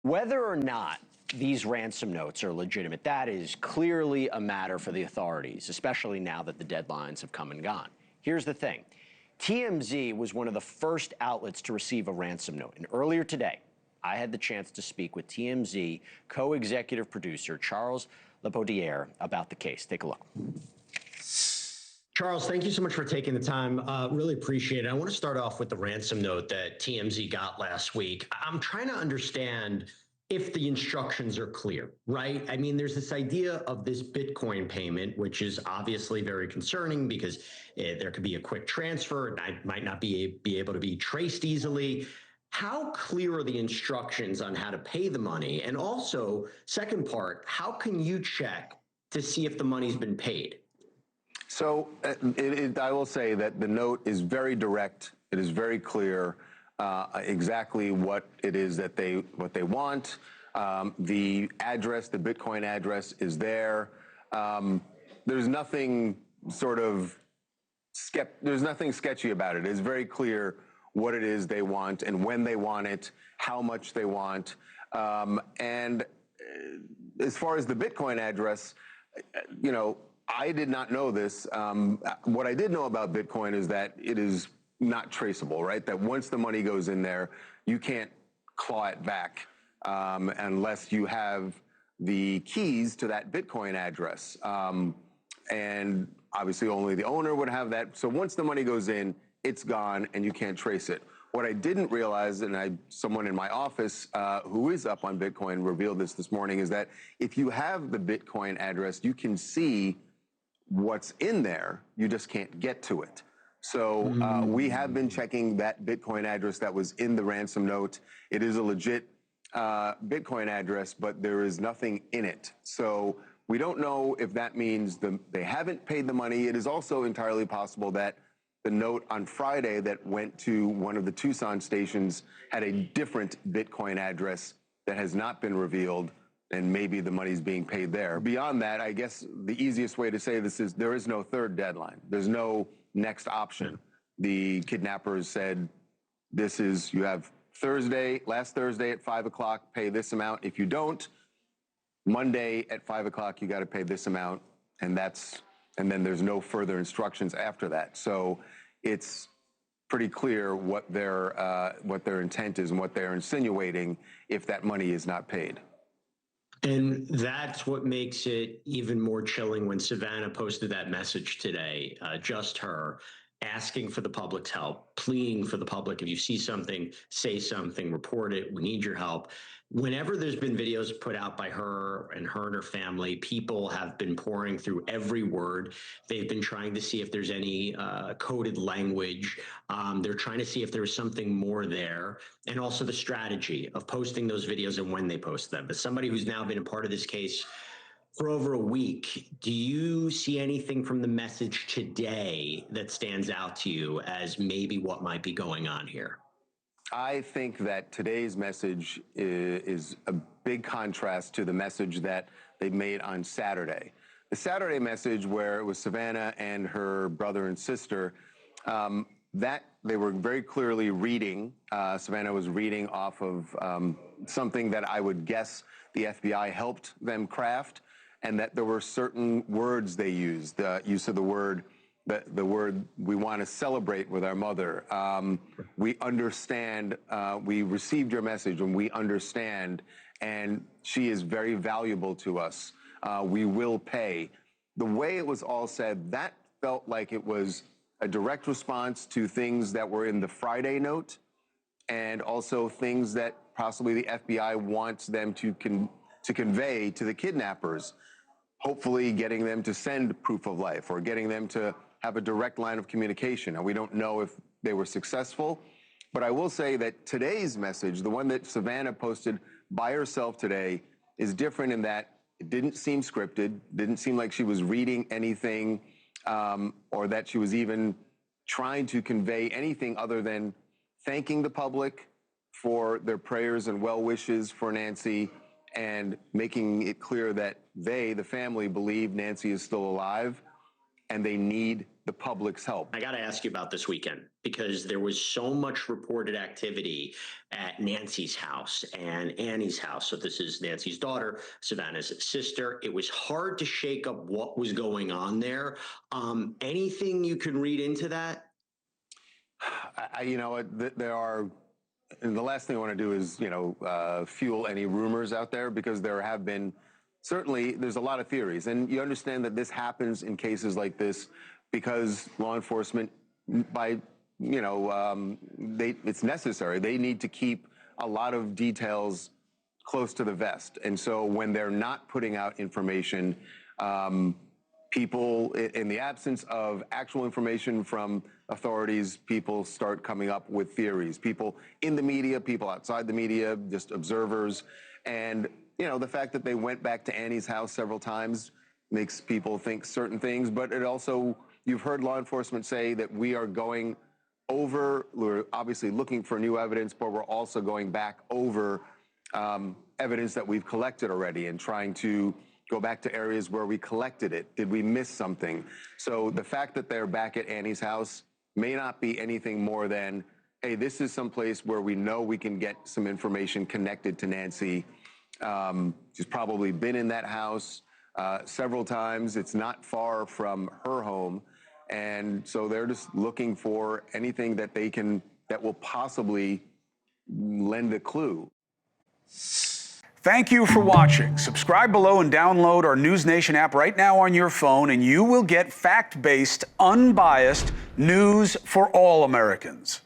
Whether or not these ransom notes are legitimate, that is clearly a matter for the authorities, especially now that the deadlines have come and gone. Here's the thing. TMZ was one of the first outlets to receive a ransom note. And earlier today, I had the chance to speak with TMZ co-executive producer Charles Latibeaudiere about the case. Take a look. Charles, thank you so much for taking the time. Really appreciate it. I want to start off with the ransom note that TMZ got last week. I'm trying to understand if the instructions are clear, right? I mean, there's this idea of this Bitcoin payment, which is obviously very concerning because there could be a quick transfer. It might not be able to be traced easily. How clear are the instructions on how to pay the money? And also, second part, how can you check to see if the money's been paid? So I will say that the note is very direct. It is very clear exactly what it is that they want. The address, the Bitcoin address, is there. There's nothing there's nothing sketchy about it. It's very clear what it is they want and when they want it, how much they want, and as far as the Bitcoin address, you know, I did not know this. What I did know about Bitcoin is that it is not traceable, right? That once the money goes in there, you can't claw it back unless you have the keys to that Bitcoin address. And obviously only the owner would have that. So once the money goes in, it's gone and you can't trace it. What I didn't realize, and someone in my office who is up on Bitcoin revealed this morning, is that if you have the Bitcoin address, you can see what's in there, you just can't get to it. So we have been checking that Bitcoin address that was in the ransom note. It is a legit Bitcoin address, but there is nothing in it. So we don't know if that means they haven't paid the money. It is also entirely possible that the note on Friday that went to one of the Tucson stations had a different Bitcoin address that has not been revealed, and maybe the money's being paid there. Beyond that, I guess the easiest way to say this is there is no third deadline. There's no next option. The kidnappers said, you have last Thursday at 5 o'clock, pay this amount. If you don't, Monday at 5 o'clock, you got to pay this amount, and then there's no further instructions after that. So it's pretty clear what their intent is and what they're insinuating if that money is not paid. And that's what makes it even more chilling when Savannah posted that message today, just her, asking for the public's help, pleading for the public. If you see something, say something, report it. We need your help. Whenever there's been videos put out by her and her family, people have been pouring through every word. They've been trying to see if there's any coded language. They're trying to see if there's something more there, and also the strategy of posting those videos and when they post them. As somebody who's now been a part of this case for over a week, do you see anything from the message today that stands out to you as maybe what might be going on here? I think that today's message is a big contrast to the message that they made on Saturday. The Saturday message, where it was Savannah and her brother and sister, that they were very clearly reading. Savannah was reading off of something that I would guess the FBI helped them craft, and that there were certain words they used. The use of the word, we want to celebrate with our mother. We understand, we received your message and we understand, and she is very valuable to us. We will pay. The way it was all said, that felt like it was a direct response to things that were in the Friday note, and also things that possibly the FBI wants them to convey to the kidnappers, hopefully getting them to send proof of life or getting them to have a direct line of communication. And we don't know if they were successful, but I will say that today's message, the one that Savannah posted by herself today, is different in that it didn't seem scripted, didn't seem like she was reading anything, or that she was even trying to convey anything other than thanking the public for their prayers and well wishes for Nancy, and making it clear that they, the family, believe Nancy is still alive, and they need the public's help. I got to ask you about this weekend because there was so much reported activity at Nancy's house and Annie's house. So this is Nancy's daughter, Savannah's sister. It was hard to shake up what was going on there. Anything you can read into that? You know, there are, and the last thing I want to do is, fuel any rumors out there, because there have been, certainly there's a lot of theories. And you understand that this happens in cases like this because law enforcement, it's necessary. They need to keep a lot of details close to the vest. And so when they're not putting out information, people, in the absence of actual information from authorities, people start coming up with theories. People in the media, people outside the media, just observers. And, the fact that they went back to Annie's house several times makes people think certain things. But it also, you've heard law enforcement say that we're obviously looking for new evidence, but we're also going back over evidence that we've collected already and trying to go back to areas where we collected it. Did we miss something? So the fact that they're back at Annie's house may not be anything more than, hey, this is someplace where we know we can get some information connected to Nancy. She's probably been in that house several times. It's not far from her home. And so they're just looking for anything that that will possibly lend a clue. Thank you for watching. Subscribe below and download our NewsNation app right now on your phone, and you will get fact-based, unbiased news for all Americans.